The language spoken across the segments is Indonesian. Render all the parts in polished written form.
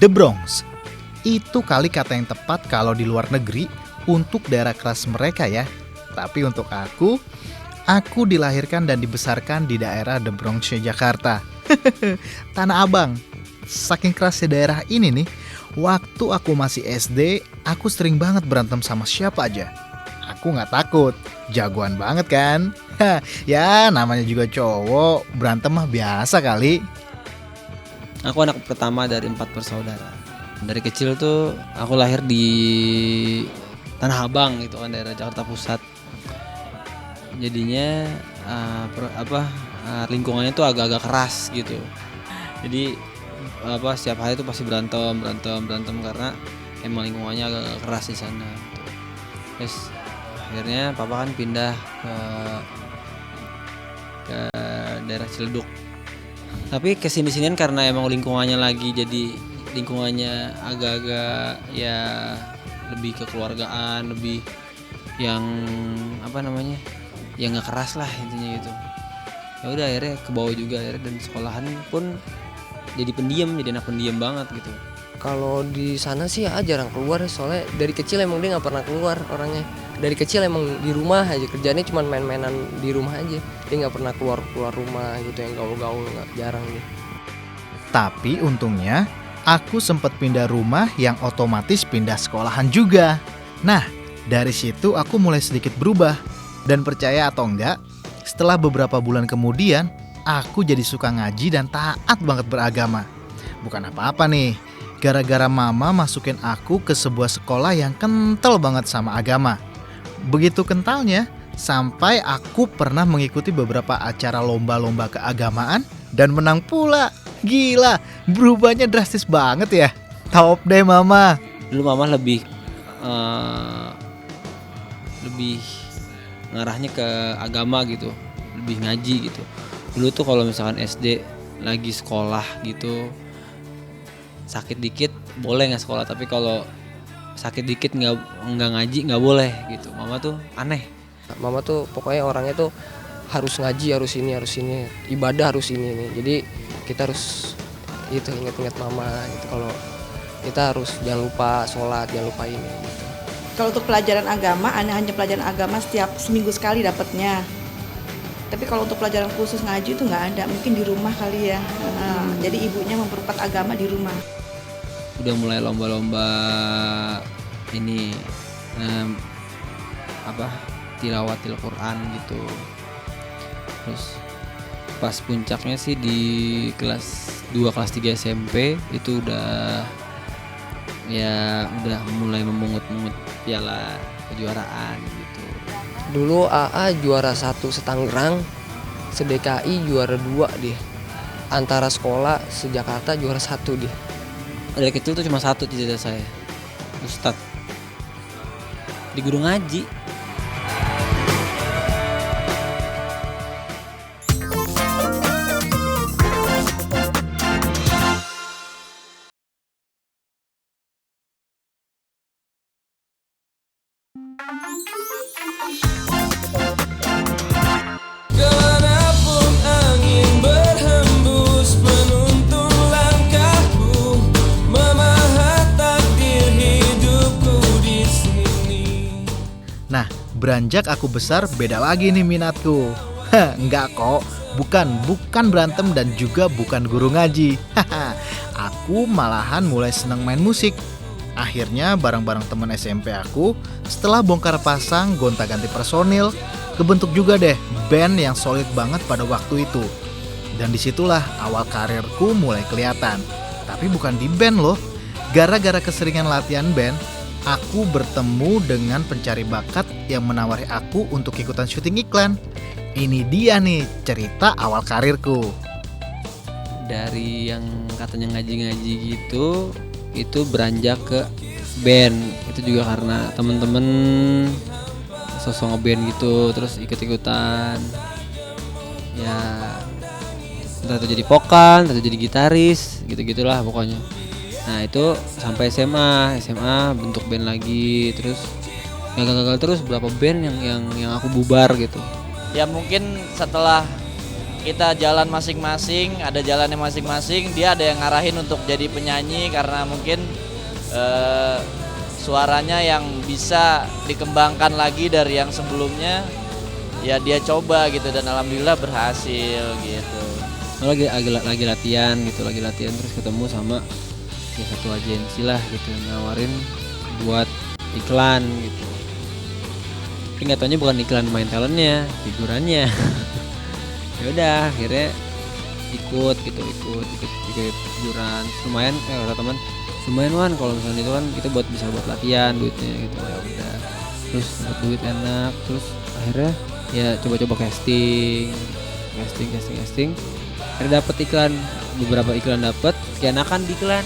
The Bronx. Itu kali kata yang tepat kalau di luar negeri untuk daerah keras mereka ya. Tapi untuk aku dilahirkan dan dibesarkan di daerah The Bronx, Jakarta. Tanah Abang. Saking kerasnya daerah ini nih, waktu aku masih SD, aku sering banget berantem sama siapa aja. Aku gak takut, jagoan banget kan? Ya namanya juga cowok, berantem mah biasa kali. Aku anak pertama dari 4 bersaudara. Dari kecil tuh aku lahir di Tanah Abang gitu kan, daerah Jakarta Pusat. Jadinya lingkungannya tuh agak-agak keras gitu. Jadi setiap hari tuh pasti berantem karena emang lingkungannya agak keras di sana gitu. Terus akhirnya papa kan pindah ke daerah Ciledug. Tapi kesini-sinian karena emang lingkungannya lagi jadi lingkungannya agak-agak ya lebih kekeluargaan, lebih yang yang nggak keras lah intinya gitu. Ya udah akhirnya ke bawah juga akhirnya, dan sekolahan pun jadi anak pendiam banget gitu. Kalau di sana sih ya jarang keluar, soalnya dari kecil emang dia nggak pernah keluar orangnya. Dari kecil emang di rumah aja, kerjanya cuma main-mainan di rumah aja. Dia nggak pernah keluar rumah gitu, yang gaul-gaul nggak, jarang dia. Tapi untungnya aku sempat pindah rumah yang otomatis pindah sekolahan juga. Nah, dari situ aku mulai sedikit berubah. Dan percaya atau enggak, setelah beberapa bulan kemudian, aku jadi suka ngaji dan taat banget beragama. Bukan apa-apa nih, gara-gara mama masukin aku ke sebuah sekolah yang kental banget sama agama. Begitu kentalnya, sampai aku pernah mengikuti beberapa acara lomba-lomba keagamaan dan menang pula. Gila, berubahnya drastis banget ya. Top deh mama. Dulu mama lebih ngarahnya ke agama gitu, lebih ngaji gitu. Dulu tuh kalau misalkan SD lagi sekolah gitu, sakit dikit boleh nggak sekolah, tapi kalau sakit dikit nggak ngaji nggak boleh gitu. Mama tuh aneh. Mama tuh pokoknya orangnya tuh harus ngaji, harus ini, ibadah harus ini. Jadi kita harus itu ingat-ingat mama gitu, kalau kita harus jangan lupa sholat, jangan lupa ini gitu. Kalau untuk pelajaran agama, hanya pelajaran agama setiap seminggu sekali dapatnya. Tapi kalau untuk pelajaran khusus ngaji itu nggak ada, mungkin di rumah kali ya. Jadi ibunya memperkuat agama di rumah. Udah mulai lomba-lomba ini tilawatil Quran gitu. Terus pas puncaknya sih di kelas 2 kelas 3 SMP itu udah mulai memungut piala kejuaraan gitu. Dulu AA juara 1 se-Tangerang, se-DKI juara 2 deh. Antara sekolah se-Jakarta juara 1 deh. Dari kecil tuh cuma satu cita-cita saya, Ustadz di guru ngaji. Kemanapun angin berhembus menuntun langkahku, memahat takdir hidupku di sini. Nah, beranjak aku besar beda lagi nih minatku. Enggak kok, bukan berantem dan juga bukan guru ngaji. Aku malahan mulai seneng main musik. Akhirnya bareng-bareng temen SMP aku, setelah bongkar pasang gonta-ganti personil, kebentuk juga deh band yang solid banget pada waktu itu. Dan disitulah awal karirku mulai kelihatan. Tapi bukan di band loh. Gara-gara keseringan latihan band, aku bertemu dengan pencari bakat yang menawari aku untuk ikutan syuting iklan. Ini dia nih cerita awal karirku. Dari yang katanya ngaji-ngaji gitu, itu beranjak ke band. Itu juga karena temen-temen sosok ngeband gitu, terus ikut-ikutan. Ya entah itu jadi vokal, entah itu jadi gitaris, gitu-gitulah pokoknya. Nah itu sampai SMA bentuk band lagi, terus gagal terus berapa band yang aku bubar gitu. Ya mungkin setelah kita jalan masing-masing, ada jalannya masing-masing. Dia ada yang ngarahin untuk jadi penyanyi karena mungkin suaranya yang bisa dikembangkan lagi dari yang sebelumnya. Ya dia coba gitu dan alhamdulillah berhasil gitu. Lagi latihan terus ketemu sama ya satu agensi lah gitu, nawarin buat iklan gitu. Tapi nggak taunya bukan iklan main talentnya, figurannya. Ya udah akhirnya ikut figuran. Lumayan kata teman, lumayan Wan kalau misalnya itu kan kita bisa buat latihan duitnya gitu. Ya udah, terus dapat duit enak, terus akhirnya ya coba casting. Akhirnya dapat iklan, beberapa iklan dapat, keenakan di iklan.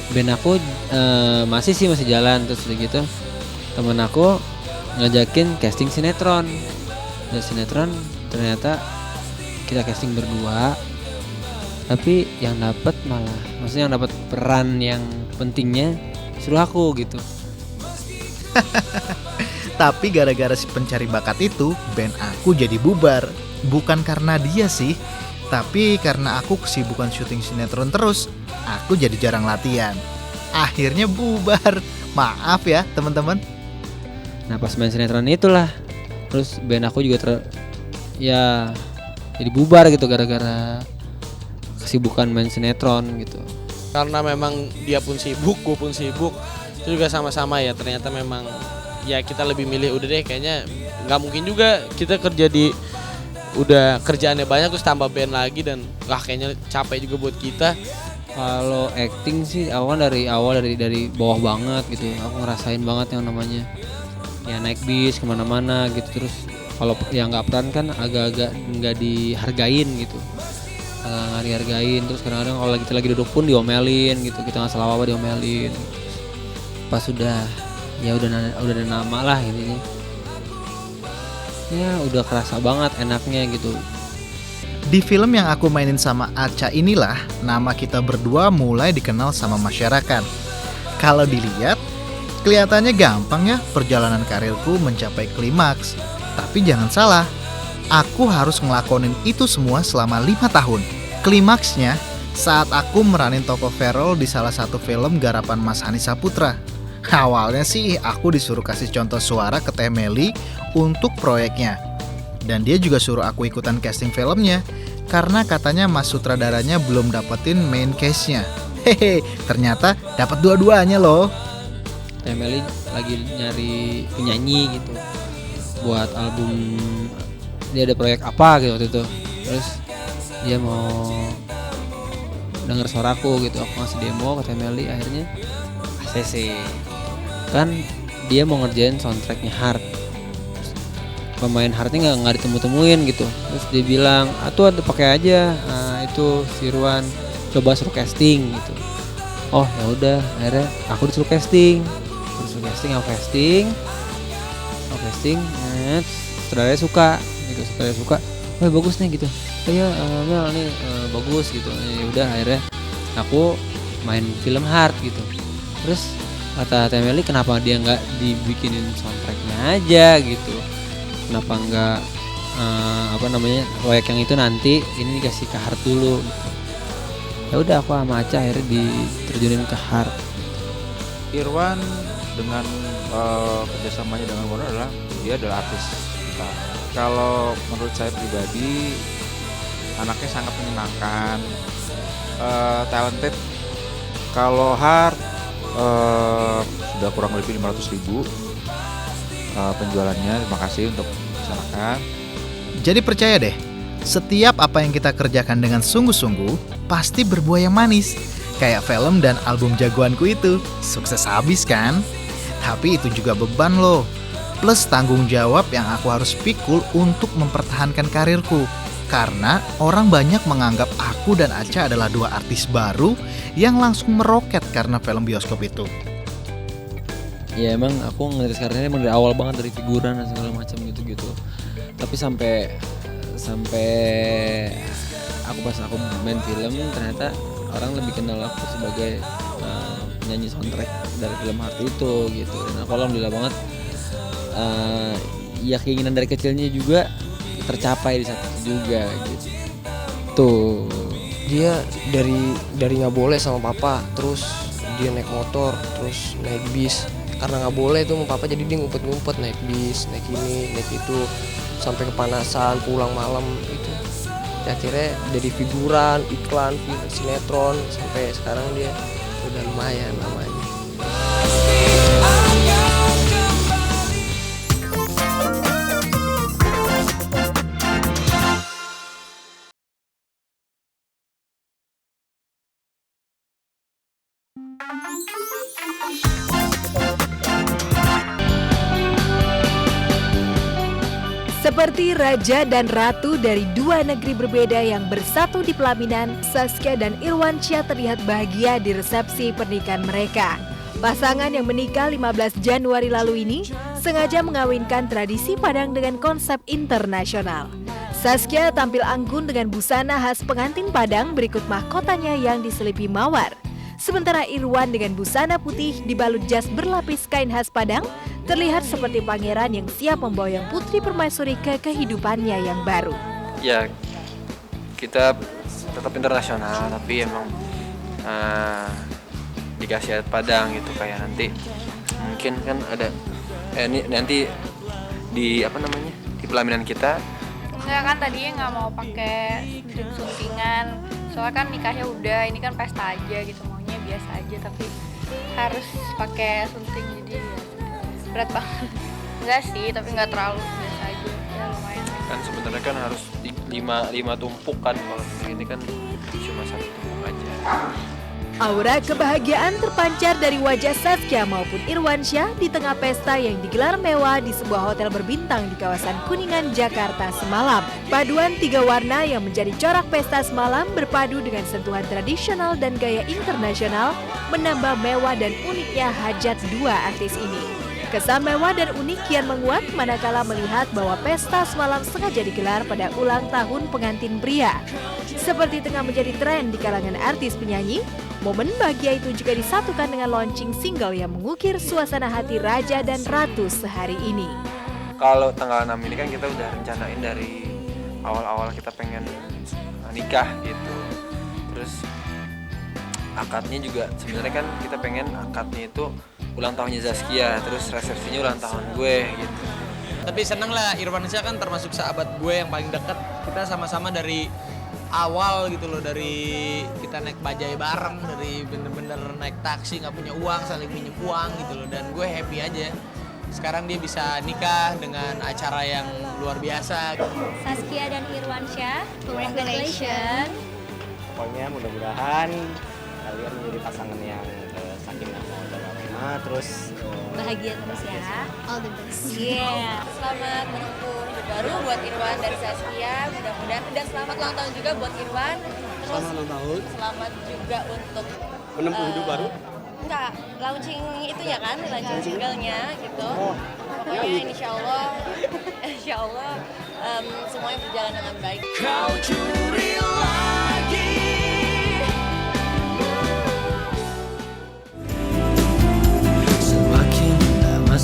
Band aku masih jalan, terus udah gitu temen aku ngajakin casting sinetron. Dan sinetron ternyata kita casting berdua, tapi yang dapat maksudnya yang dapat peran yang pentingnya suruh aku gitu. Tapi gara-gara si pencari bakat itu, band aku jadi bubar. Bukan karena dia sih, tapi karena aku kesibukan syuting sinetron terus, aku jadi jarang latihan. Akhirnya bubar. Maaf ya teman-teman. Nah pas main sinetron itulah, terus band aku juga jadi bubar gitu gara-gara kesibukan main sinetron gitu. Karena memang dia pun sibuk, gue pun sibuk, itu juga sama-sama ya. Ternyata memang ya kita lebih milih udah deh, kayaknya nggak mungkin juga kita kerja udah kerjaannya banyak terus tambah band lagi dan kayaknya capek juga buat kita. Kalau acting sih dari bawah banget gitu. Aku ngerasain banget yang namanya ya naik bis kemana-mana gitu. Terus kalau yang nggak peran kan agak-agak nggak dihargain gitu, nggak dihargain. Terus kadang-kadang kalau kita lagi duduk pun diomelin gitu, kita nggak salah apa diomelin. Pas udah ada nama lah ini, ya udah kerasa banget enaknya gitu. Di film yang aku mainin sama Aca inilah, nama kita berdua mulai dikenal sama masyarakat. Kalau dilihat, kelihatannya gampang ya perjalanan karirku mencapai klimaks. Tapi jangan salah, aku harus ngelakonin itu semua selama 5 tahun. Klimaksnya saat aku meranin tokoh Ferrol di salah satu film garapan Mas Hani Saputra. Awalnya sih aku disuruh kasih contoh suara ke Teh Meli untuk proyeknya. Dan dia juga suruh aku ikutan casting filmnya karena katanya mas sutradaranya belum dapetin main case-nya. Hehe, ternyata dapat dua-duanya loh. Teh Meli lagi nyari penyanyi gitu buat album, dia ada proyek apa gitu waktu itu. Terus dia mau denger suaraku gitu, aku ngasih demo ke Teh Meli, akhirnya ACC. Kan dia mau ngerjain soundtracknya Heart. Pemain Heartnya nggak ditemu-temuin gitu. Terus dia bilang, tuh ada pakai aja. Nah, itu si Irwan coba suruh casting gitu. Oh ya udah, akhirnya aku disuruh casting. Aku casting, saudaranya suka gitu, oh bagus nih gitu. Oh iya, Mel nih bagus gitu. Ya udah akhirnya aku main film Heart gitu. Terus kata Teh Meli, kenapa dia nggak dibikinin soundtracknya aja gitu? Kenapa nggak proyek yang itu nanti ini dikasih ke Heart dulu gitu. Ya udah aku sama Aca akhirnya diterjunin ke Heart. Irwan dengan kerjasamanya dengan Warner adalah dia adalah artis kita. Kalau menurut saya pribadi anaknya sangat menyenangkan, talented. Kalau Heart sudah kurang lebih 500.000 penjualannya. Terima kasih untuk masyarakat. Jadi percaya deh, setiap apa yang kita kerjakan dengan sungguh-sungguh pasti berbuah yang manis. Kayak film dan album jagoanku itu, sukses habis kan? Tapi itu juga beban loh. Plus tanggung jawab yang aku harus pikul untuk mempertahankan karirku. Karena orang banyak menganggap aku dan Aca adalah dua artis baru yang langsung meroket karena film bioskop itu. Ya emang aku ngeliat karirnya emang dari awal banget, dari figuran dan segala macam gitu-gitu. Tapi sampai pas aku main film ternyata orang lebih kenal aku sebagai penyanyi soundtrack dari film Heart itu gitu. Dan aku alhamdulillah banget ya keinginan dari kecilnya juga tercapai di saat itu juga gitu. Tuh. Dia dari nggak boleh sama papa, terus dia naik motor, terus naik bis. Karena nggak boleh tuh sama papa, jadi dia ngumpet-ngumpet naik bis, naik ini, naik itu, sampai kepanasan, pulang malam gitu. Ya, akhirnya jadi figuran, iklan, sinetron, sampai sekarang dia udah lumayan namanya. Seperti raja dan ratu dari dua negeri berbeda yang bersatu di pelaminan, Saskia dan Irwansyah terlihat bahagia di resepsi pernikahan mereka. Pasangan yang menikah 15 Januari lalu ini sengaja mengawinkan tradisi Padang dengan konsep internasional. Saskia tampil anggun dengan busana khas pengantin Padang berikut mahkotanya yang diselipi mawar. Sementara Irwan dengan busana putih dibalut jas berlapis kain khas Padang terlihat seperti pangeran yang siap memboyong putri permaisuri ke kehidupannya yang baru. Ya, kita tetap internasional, tapi emang dikasih adat Padang gitu, kayak nanti mungkin kan ada nanti di di pelaminan kita. Saya kan tadinya nggak mau pakai suntingan, soalnya kan nikahnya udah, ini kan pesta aja gitu, maunya biasa aja, tapi harus pakai sunting, jadi ya berat banget. Enggak sih, tapi nggak terlalu, biasa aja, ya lumayan. Kan sebenarnya kan harus 5 tumpuk kan, kalau ini kan cuma 1 tumpuk aja. Aura kebahagiaan terpancar dari wajah Saskia maupun Irwansyah di tengah pesta yang digelar mewah di sebuah hotel berbintang di kawasan Kuningan, Jakarta semalam. Paduan 3 warna yang menjadi corak pesta semalam berpadu dengan sentuhan tradisional dan gaya internasional menambah mewah dan uniknya hajat dua artis ini. Kesan mewah dan unik kian menguat manakala melihat bahwa pesta semalam sengaja digelar pada ulang tahun pengantin pria. Seperti tengah menjadi tren di kalangan artis penyanyi, momen bahagia itu juga disatukan dengan launching single yang mengukir suasana hati raja dan ratu sehari ini. Kalau tanggal 6 ini kan kita udah rencanain dari awal-awal kita pengen nikah gitu. Terus akadnya juga sebenarnya kan kita pengen akadnya itu ulang tahunnya Zaskia, terus resepsinya ulang tahun gue gitu. Tapi seneng lah, Irwansyah kan termasuk sahabat gue yang paling dekat. Kita sama-sama dari awal gitu loh, dari kita naik bajai bareng, dari bener-bener naik taksi nggak punya uang, saling minjem uang gitu loh, dan gue happy aja. Sekarang dia bisa nikah dengan acara yang luar biasa. Saskia dan Irwansyah, congratulations. Pokoknya mudah-mudahan kalian menjadi pasangan yang sakinah mawaddah warahmah, terus Bahagia terus ya. All the best. Yeah. Selamat menempuh hidup baru buat Irwan dari Saskia. Mudah-mudahan, dan selamat ulang tahun juga buat Irwan. Terus selamat ulang tahun. Selamat juga untuk Menempuh hidup baru. Enggak, launching itunya kan, launching singlenya gitu. Pokoknya insya Allah semuanya berjalan dengan baik. Kau curi lagi. Semakin lama